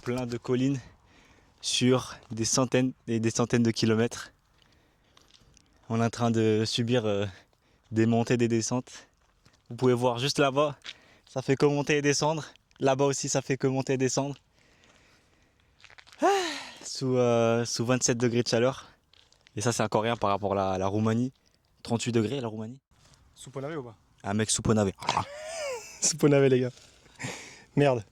plein de collines sur des centaines et des centaines de kilomètres. On est en train de subir des montées, des descentes. Vous pouvez voir juste là-bas, ça fait que monter et descendre. Là-bas aussi, ça fait que monter et descendre. Sous 27 degrés de chaleur. Et ça, c'est encore rien par rapport à la Roumanie. 38 degrés, la Roumanie. Soupe au navet ou pas? Un mec soupe au navet. Soupe au navet, les gars. Merde.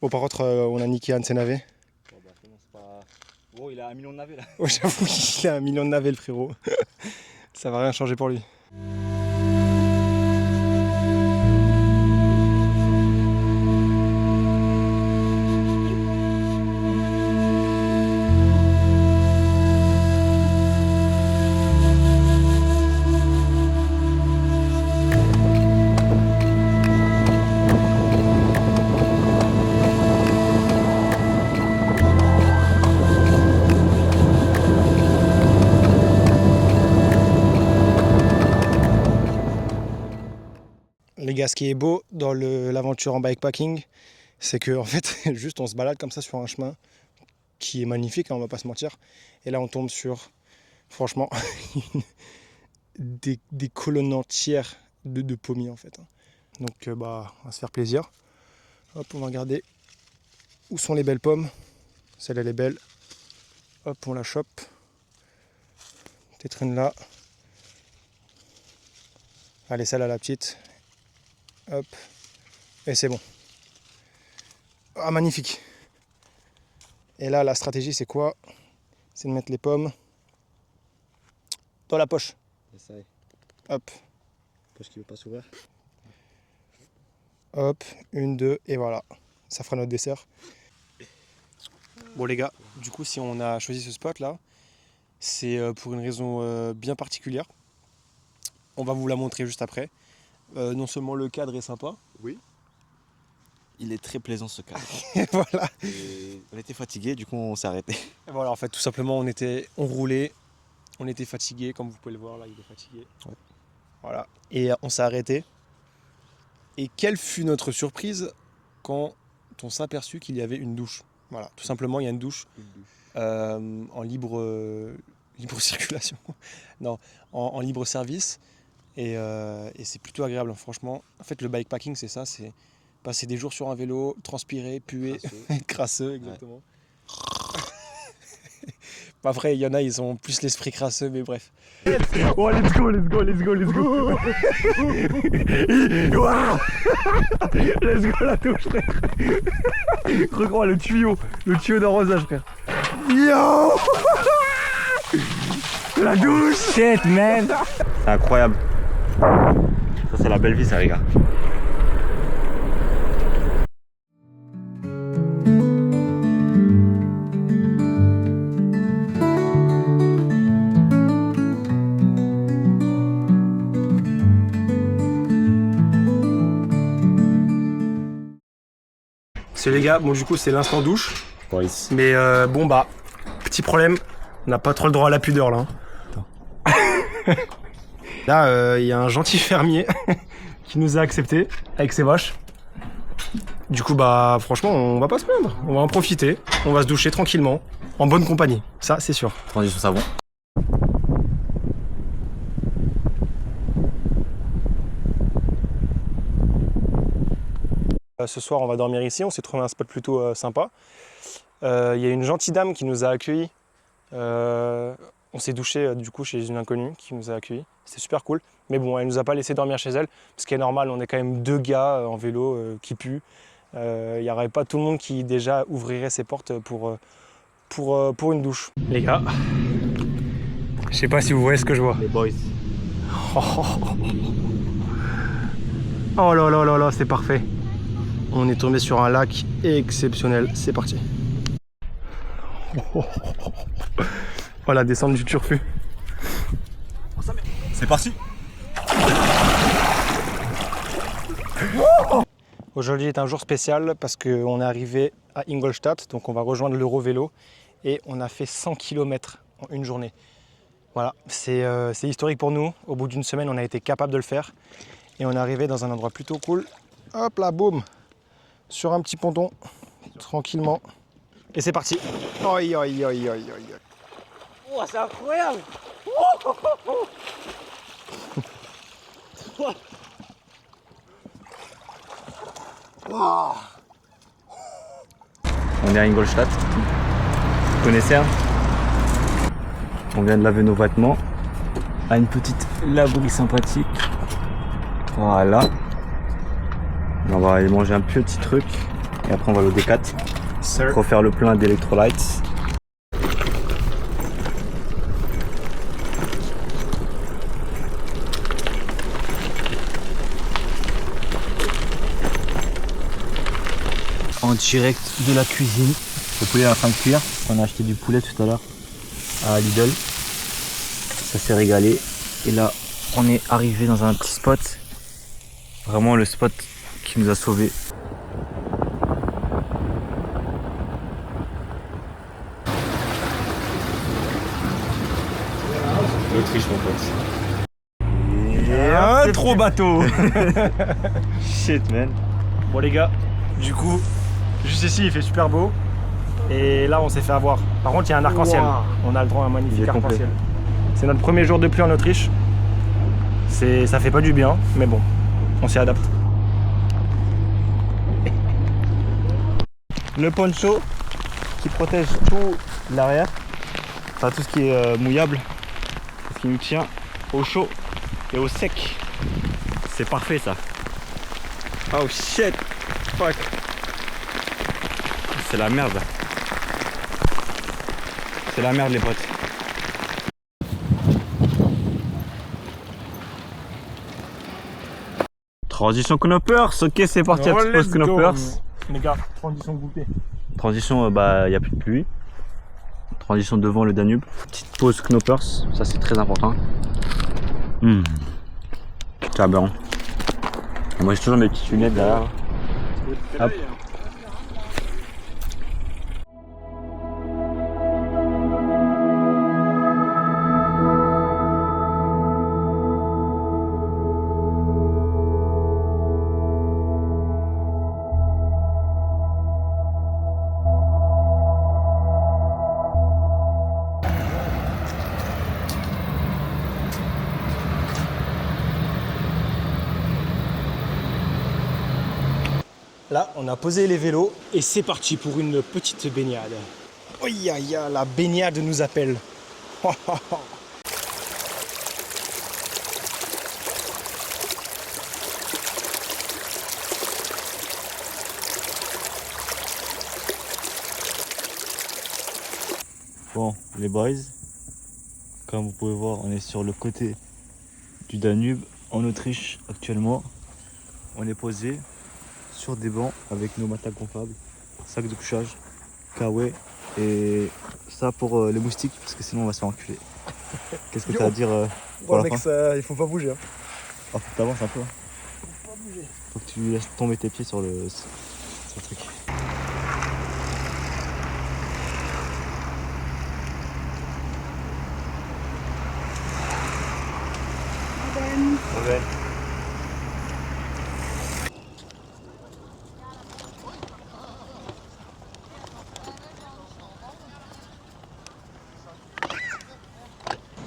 Bon, par contre, on a niqué un de ses navets. Bon, bah, pas... Oh, il a 1 million de navets là. Oh, j'avoue qu'il a 1 million de navets, le frérot. Ça va rien changer pour lui. Les gars, ce qui est beau dans l'aventure en bikepacking, c'est que en fait, juste on se balade comme ça sur un chemin qui est magnifique, hein, on va pas se mentir. Et là, on tombe sur, franchement, des colonnes entières de pommiers en fait. Donc, bah, on va se faire plaisir. Hop, on va regarder où sont les belles pommes. Celle-là, elle est belle. Hop, on la chope. Tétrine là. Allez, celle-là, la petite. Hop, et c'est bon. Ah, magnifique. Et là, la stratégie, c'est quoi? C'est de mettre les pommes dans la poche. Essaye. Hop, Poche qui veut pas s'ouvrir. hop, 1, 2, et voilà. Ça fera notre dessert. Bon les gars, du coup, si on a choisi ce spot là, c'est pour une raison bien particulière. On va vous la montrer juste après. Non seulement le cadre est sympa. Oui. Il est très plaisant ce cadre. Et voilà. Et on était fatigué, du coup on s'est arrêté. Et voilà, en fait, tout simplement, on roulait, on était fatigué, comme vous pouvez le voir là, il est fatigué. Ouais. Voilà. Et on s'est arrêté. Et quelle fut notre surprise quand on s'est aperçu qu'il y avait une douche. Voilà, tout simplement, il y a une douche en libre circulation. Non, en libre service. Et c'est plutôt agréable, franchement. En fait, le bikepacking, c'est ça, c'est passer des jours sur un vélo, transpirer, puer, être crasseux, exactement. Ouais. Après, il y en a, ils ont plus l'esprit crasseux, mais bref. Oh, let's go, let's go, let's go, let's go. Let's go la touche, frère. Regarde le tuyau d'arrosage, frère. Yo. La douche. Shit, man. C'est incroyable. Ça c'est la belle vie ça les gars. C'est les gars, bon du coup c'est l'instant douche. Oui. Mais bon bah, petit problème, on n'a pas trop le droit à la pudeur là. Là, il y a un gentil fermier qui nous a accepté avec ses vaches. Du coup bah franchement on va pas se plaindre, on va en profiter, on va se doucher tranquillement, en bonne compagnie, ça c'est sûr. Transition savon. Ce soir on va dormir ici, on s'est trouvé un spot plutôt sympa. Il y a une gentille dame qui nous a accueillis. On s'est douché du coup chez une inconnue qui nous a accueillis. C'était super cool. Mais bon, elle nous a pas laissé dormir chez elle. Ce qui est normal, on est quand même 2 gars en vélo qui puent. Il n'y aurait pas tout le monde qui déjà ouvrirait ses portes pour une douche. Les gars, je sais pas si vous voyez ce que je vois. Les boys. Oh là là là là, c'est parfait. On est tombé sur un lac exceptionnel. C'est parti. Voilà, descendre du Turfu. C'est parti. Aujourd'hui est un jour spécial parce qu'on est arrivé à Ingolstadt, donc on va rejoindre l'Eurovélo et on a fait 100 km en une journée. Voilà, c'est historique pour nous. Au bout d'une semaine, on a été capable de le faire et on est arrivé dans un endroit plutôt cool. Hop là, boum, sur un petit ponton, tranquillement. Et c'est parti. Oi, oi, oi, oi, oi. Oh, c'est incroyable. On est à Ingolstadt. Vous connaissez, hein? On vient de laver nos vêtements à une petite laverie sympathique. Voilà. On va aller manger un petit truc et après on va aller au Decat pour faire le plein d'électrolytes. En direct de la cuisine. Le poulet est en train de cuire. On a acheté du poulet tout à l'heure à Lidl. Ça s'est régalé. Et là, on est arrivé dans un petit spot. Vraiment le spot qui nous a sauvés. L'Autriche, mon pote. Et un trop bateau. Shit, man. Bon les gars, du coup, juste ici il fait super beau. Et là on s'est fait avoir. Par contre il y a un arc-en-ciel. Wow. On a le droit à un Il magnifique est complet. arc-en-ciel. C'est notre premier jour de pluie en Autriche. Ça fait pas du bien, mais bon, on s'y adapte. Le poncho qui protège tout l'arrière, enfin tout ce qui est mouillable, ce qui nous tient au chaud et au sec. C'est parfait ça. Oh shit, fuck. C'est la merde. C'est la merde les potes. Transition Knoppers, ok c'est parti, Oh, la petite pause let's go. Knoppers. Les gars, transition goûter. Transition, bah il n'y a plus de pluie. Transition devant le Danube. Petite pause Knoppers, ça c'est très important. C'est aberrant. Et moi j'ai toujours mes petites lunettes derrière. Hop. Là, on a posé les vélos et c'est parti pour une petite baignade. Aïe aïe aïe, la baignade nous appelle. Bon, les boys, comme vous pouvez voir, on est sur le côté du Danube, en Autriche actuellement. On est posé sur des bancs avec nos matelas gonflables, sac de couchage, kawaii et ça pour les moustiques parce que sinon on va se faire enculer. Qu'est-ce que tu as à dire pour la fin? ça, il faut pas bouger. Hein. Oh, faut que t'avances un peu. Faut que tu laisses tomber tes pieds sur le truc.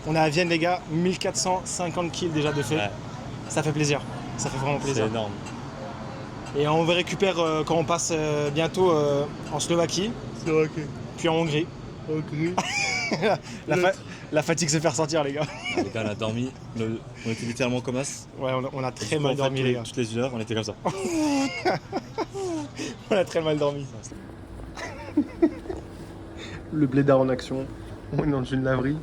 On est à Vienne les gars, 1450 kills déjà de fait. Ouais. Ça fait plaisir, ça fait vraiment C'est plaisir. énorme. Et on va récupérer quand on passe bientôt en Slovaquie, puis en Hongrie. La fatigue se fait ressentir les gars. Les gars, on a dormi, on était littéralement comme as. Ouais, on a très mal dormi les gars. Toutes les heures, on était comme ça. On a très mal dormi. Le blédard en action. On est dans une laverie.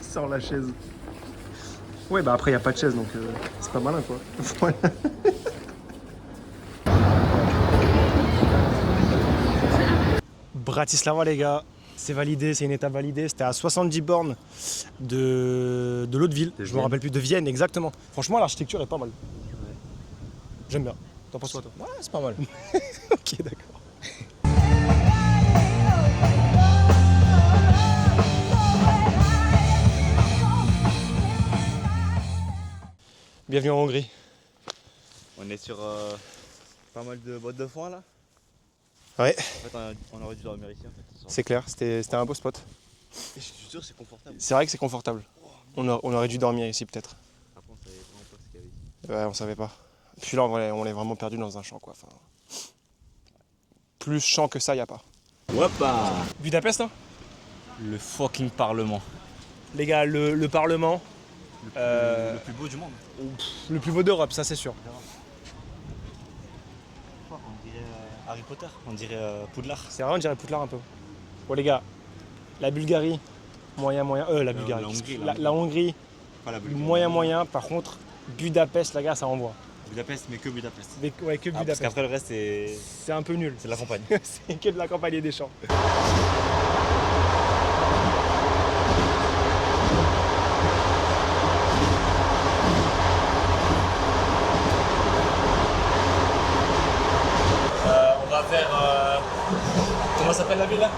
Sors la chaise. Ouais, bah après, il n'y a pas de chaise, donc c'est pas malin, quoi. Voilà. Bratislava, les gars, c'est validé, c'est une étape validée. C'était à 70 bornes de l'autre ville. Je me rappelle plus, de Vienne, exactement. Franchement, l'architecture est pas mal. J'aime bien. T'en penses quoi, toi? Ouais, c'est pas mal. Ok, d'accord. Bienvenue en Hongrie. On est sur pas mal de boîtes de foin là. Ouais, En fait, on aurait dû dormir ici. En fait, ce soir. c'est clair, c'était un beau spot. Et je suis sûr, c'est confortable. C'est vrai que c'est confortable. On aurait dû dormir ici peut-être. Après, on savait vraiment pas ce qu'il y avait ici. Ouais, on savait pas. Puis là, on est vraiment perdu dans un champ, quoi. Enfin, plus champ que ça, y a pas. Woppa! Budapest, hein? Le fucking Parlement. Les gars, le Parlement, Le plus beau du monde. le plus beau d'Europe, ça c'est sûr. On dirait Harry Potter, on dirait Poudlard. C'est vrai, on dirait Poudlard un peu. Bon les gars, la Bulgarie, moyen. La Bulgarie. la Hongrie, La Hongrie, Pas la Bulgarie. moyen. Par contre, Budapest, les gars, ça envoie. Budapest, mais que Budapest. Mais, ouais, que Ah, parce Budapest. qu'après le reste, C'est un peu nul. c'est de la campagne. C'est que de la campagne des champs. On va faire. Comment s'appelle la ville là?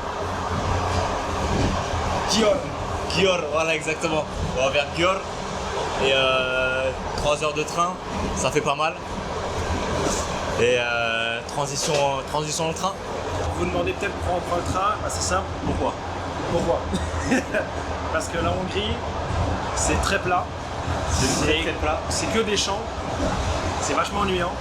Győr, voilà exactement. On va vers Győr. Et 3 heures de train, ça fait pas mal. Et transition au train. Vous vous demandez peut-être pourquoi on prend le train, c'est simple. Pourquoi? Parce que la Hongrie, c'est très plat. C'est très plat. C'est que des champs. C'est vachement ennuyant.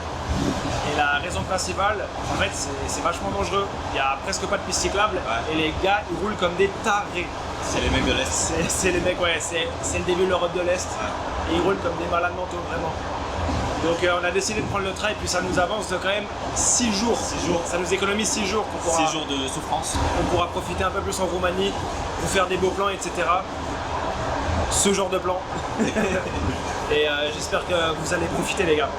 Et la raison principale, en fait, c'est vachement dangereux. Il n'y a presque pas de piste cyclable. Ouais. Et les gars, ils roulent comme des tarés. C'est les mecs de l'Est. C'est les mecs, ouais, c'est le début de l'Europe de l'Est. Ouais. Et ils roulent comme des malades mentaux, vraiment. Donc on a décidé de prendre le train et puis ça nous avance de quand même 6 jours. 6 jours. Ça nous économise 6 jours. 6 jours de souffrance. On pourra profiter un peu plus en Roumanie, vous faire des beaux plans, etc. Ce genre de plan. Et j'espère que vous allez profiter les gars.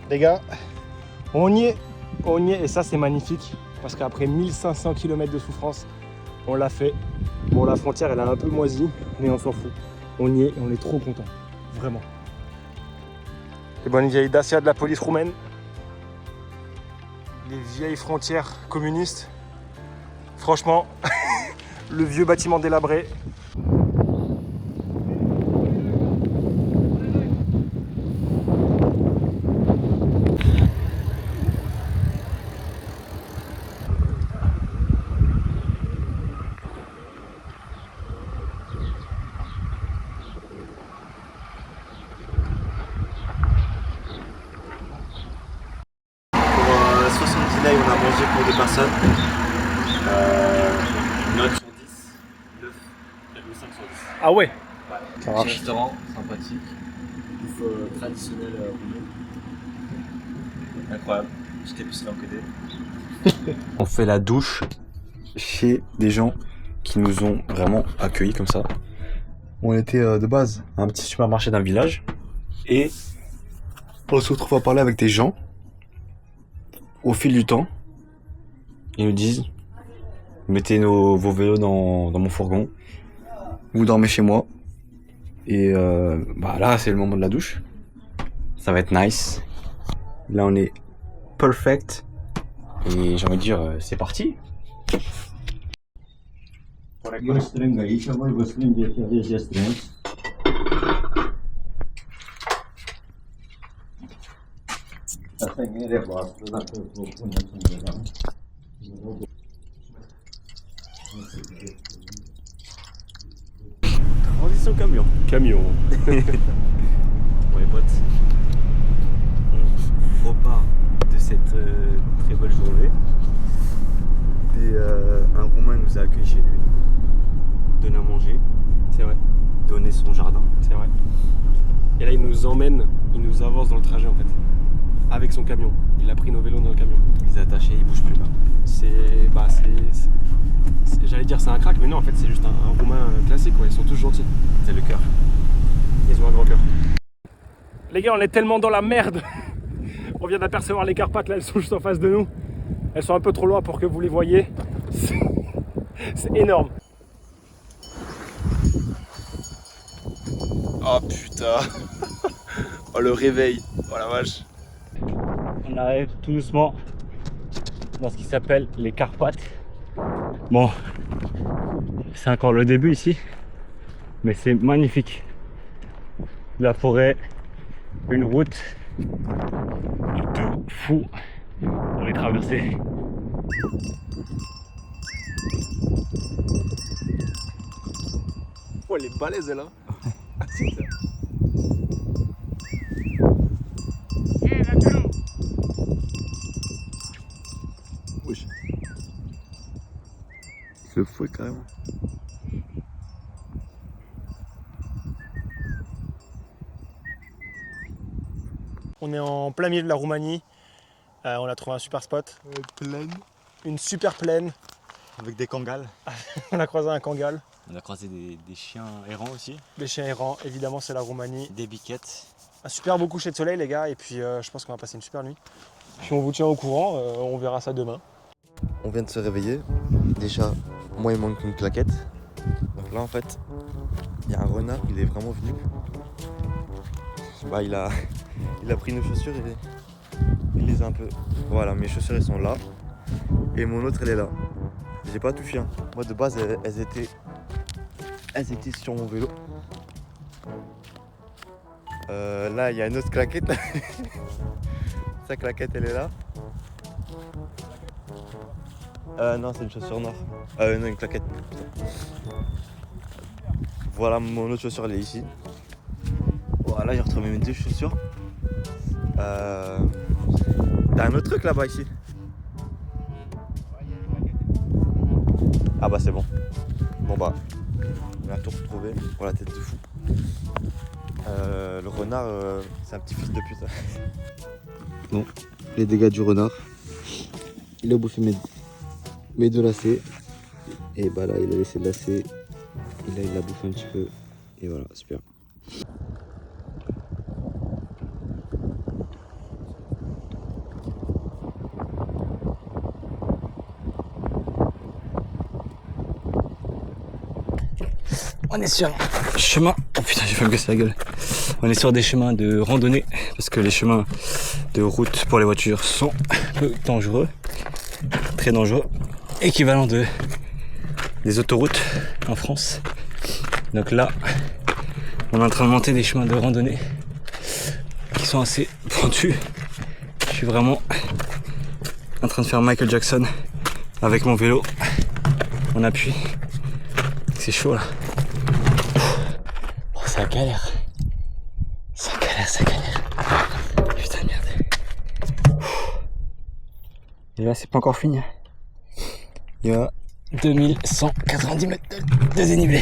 Les gars, on y est et ça c'est magnifique parce qu'après 1500 km de souffrance, on l'a fait. Bon, la frontière elle a un peu moisi, mais on s'en fout. On y est et on est trop content, vraiment. Les bonnes vieilles Dacia de la police roumaine, les vieilles frontières communistes. Franchement, le vieux bâtiment délabré. Pour 70 là, on a mangé pour 2 personnes. Note sur 10, 9,5 sur 10. Ah ouais. Ça marche. Restaurant sympathique, bouffe traditionnelle roumaine. Incroyable, petite épicerie encodée. On fait la douche chez des gens qui nous ont vraiment accueillis comme ça. On était de base à un petit supermarché d'un village et on se retrouve à parler avec des gens. Au fil du temps, ils nous disent mettez vos vélos dans mon fourgon, vous dormez chez moi. Et bah là, c'est le moment de la douche. Ça va être nice. Là, on est perfect. Et j'ai envie de dire, c'est parti. Eu strâng aici, voi vă strângeți, aveți de strâns. Asta e merea voastră, dacă vă puneți undeva. Transition camion. Camion. Bon les potes, on repart de cette très belle journée. Un Roumain nous a accueillis chez lui, donné à manger, C'est vrai, donné son jardin. c'est vrai. Et là il nous emmène, il nous avance dans le trajet en fait. Avec son camion. Il a pris nos vélos dans le camion. Il est attaché, il bouge plus là. J'allais dire c'est un crack, mais non en fait c'est juste un Roumain classique quoi. Ils sont tous gentils. C'est le cœur. Ils ont un grand cœur. Les gars, on est tellement dans la merde. On vient d'apercevoir les Carpates, là, elles sont juste en face de nous. Elles sont un peu trop loin pour que vous les voyiez. C'est énorme. Oh putain. Oh le réveil. Oh la vache. On arrive tout doucement dans ce qui s'appelle les Carpates. Bon, c'est encore le début ici, mais c'est magnifique. La forêt, une route de fou pour les traverser. Oh, elle est balèze elle, hein. Wesh. C'est le fouet carrément. On est en plein milieu de la Roumanie. On a trouvé un super spot. Pleine. Une super plaine. Avec des kangals. On a croisé un kangal. On a croisé des chiens errants aussi. Des chiens errants, évidemment c'est la Roumanie. Des biquettes. Un super beau coucher de soleil les gars. Et puis je pense qu'on va passer une super nuit. Puis on vous tient au courant, on verra ça demain. On vient de se réveiller. Déjà, moi il manque une claquette. Donc là en fait, il y a un renard, il est vraiment venu. Bah il a pris nos chaussures et il les a un peu. Voilà, mes chaussures elles sont là. Et mon autre elle est là. J'ai pas tout fait. Hein. Moi de base elles étaient sur mon vélo. Là il y a une autre claquette. Sa claquette elle est là. Non c'est une chaussure noire. Non une claquette. Putain. Voilà mon autre chaussure elle est ici. Voilà j'ai retrouvé mes deux chaussures. T'as un autre truc là-bas ici. Ah bah c'est bon. Bon bah on a tout retrouvé. Voilà tête de fou. Le renard c'est un petit fils de pute. Bon, les dégâts du renard. Il a bouffé mes deux lacets. Et bah là il a laissé le lacet. Et là il l'a bouffé un petit peu. Et voilà, super. On est sur un chemin. Oh putain, j'ai failli me casser la gueule. On est sur des chemins de randonnée parce que les chemins de route pour les voitures sont un peu dangereux, très dangereux, équivalent des autoroutes en France. Donc là, on est en train de monter des chemins de randonnée qui sont assez pentus. Je suis vraiment en train de faire Michael Jackson avec mon vélo en appui. C'est chaud là. Oh, ça galère. Ça galère. Putain de merde. Et là, c'est pas encore fini. Il y a 2190 mètres de dénivelé.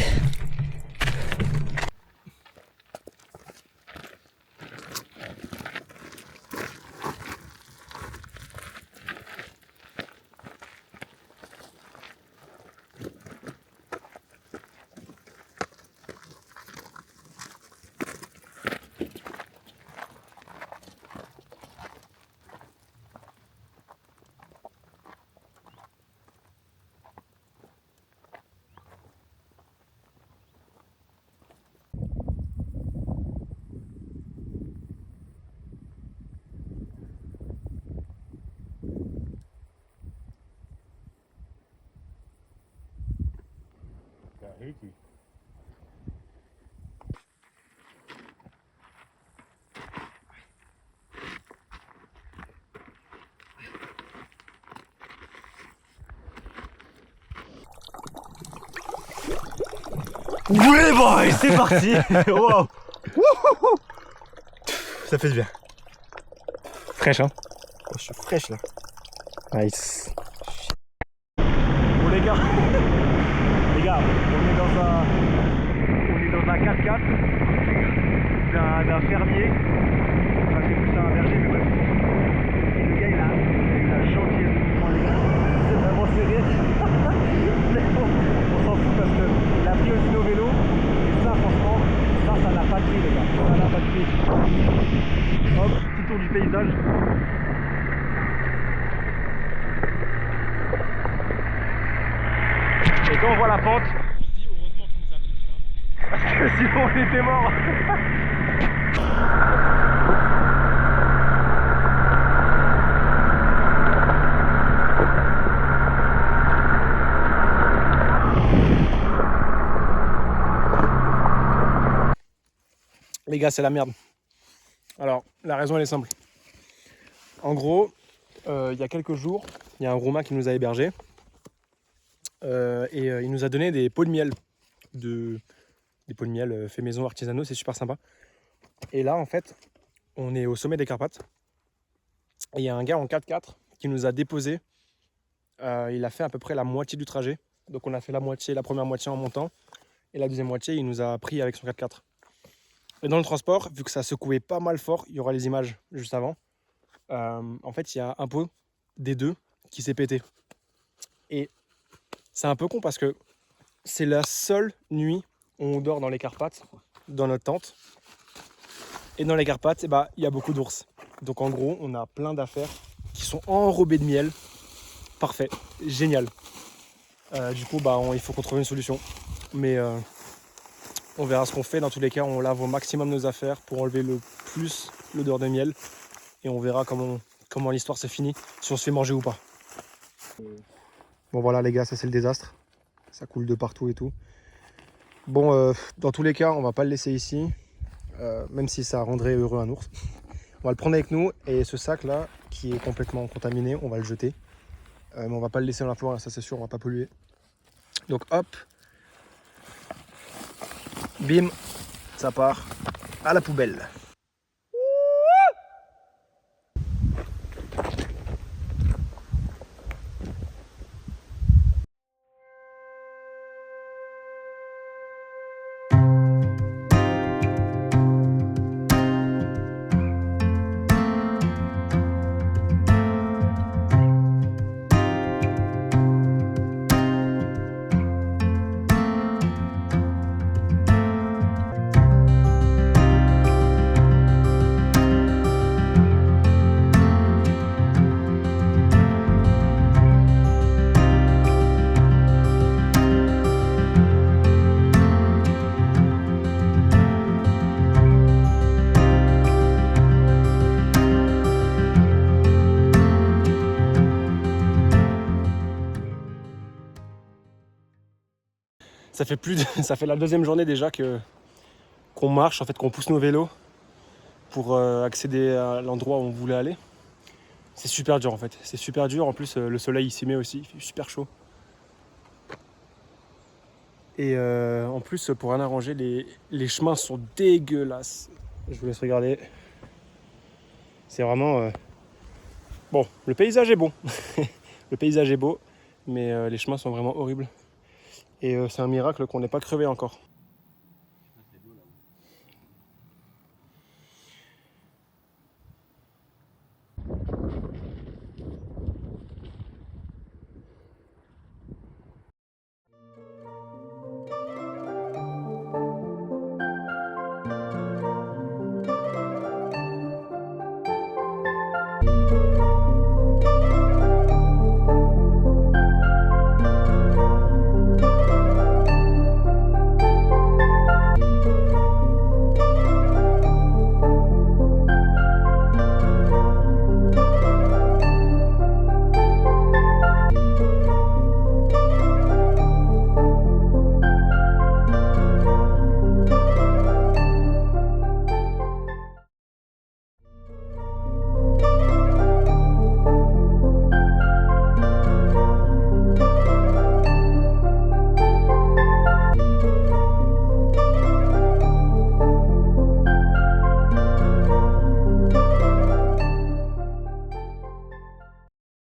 Oui boy, c'est parti. Wow. Ça fait du bien. Fraîche hein. Oh, je suis fraîche là. Nice. Bon les gars, on est dans un 4x4 d'un fermier. Enfin c'est plus un berger mais bref. Et le gars il a la gentillesse de moi les gars. C'est vraiment serré. Mais bon, on s'en fout parce qu'il a pris aussi nos vélos. Et ça franchement, ça n'a pas de prix les gars. Ça n'a pas de prix. Hop, petit tour du paysage. Et quand on voit la pente, on se dit heureusement qu'il nous a pris ça. Parce que sinon on était mort. Les gars, c'est la merde. Alors, la raison, elle est simple. En gros, il y a quelques jours, il y a un Roumain qui nous a hébergés. Il nous a donné des pots de miel. Des pots de miel fait maison artisanaux, c'est super sympa. Et là, en fait, on est au sommet des Carpates. Et il y a un gars en 4x4 qui nous a déposé. Il a fait à peu près la moitié du trajet. Donc on a fait la première moitié en montant. Et la deuxième moitié, il nous a pris avec son 4x4. Et dans le transport, vu que ça secouait pas mal fort, il y aura les images juste avant. En fait, il y a un pot des deux qui s'est pété. Et c'est un peu con parce que c'est la seule nuit où on dort dans les Carpates, dans notre tente. Et dans les Carpates, il y a beaucoup d'ours. Donc en gros, on a plein d'affaires qui sont enrobées de miel. Parfait, génial. Du coup, il faut qu'on trouve une solution. Mais on verra ce qu'on fait. Dans tous les cas, on lave au maximum nos affaires pour enlever le plus l'odeur de miel. Et on verra comment l'histoire se finit, si on se fait manger ou pas. Bon voilà les gars, ça c'est le désastre. Ça coule de partout et tout. Bon, dans tous les cas, on va pas le laisser ici. Même si ça rendrait heureux un ours. On va le prendre avec nous. Et ce sac là, qui est complètement contaminé, on va le jeter. Mais on va pas le laisser dans la forêt, ça c'est sûr, on va pas polluer. Donc hop. Bim. Ça part à la poubelle. Ça fait la deuxième journée déjà qu'on marche, en fait, qu'on pousse nos vélos pour accéder à l'endroit où on voulait aller. C'est super dur en fait, c'est super dur. En plus, le soleil il s'y met aussi, il fait super chaud. Et en plus, pour rien arranger, les chemins sont dégueulasses. Je vous laisse regarder. C'est vraiment... Bon, le paysage est bon. Le paysage est beau, mais les chemins sont vraiment horribles. Et c'est un miracle qu'on n'ait pas crevé encore.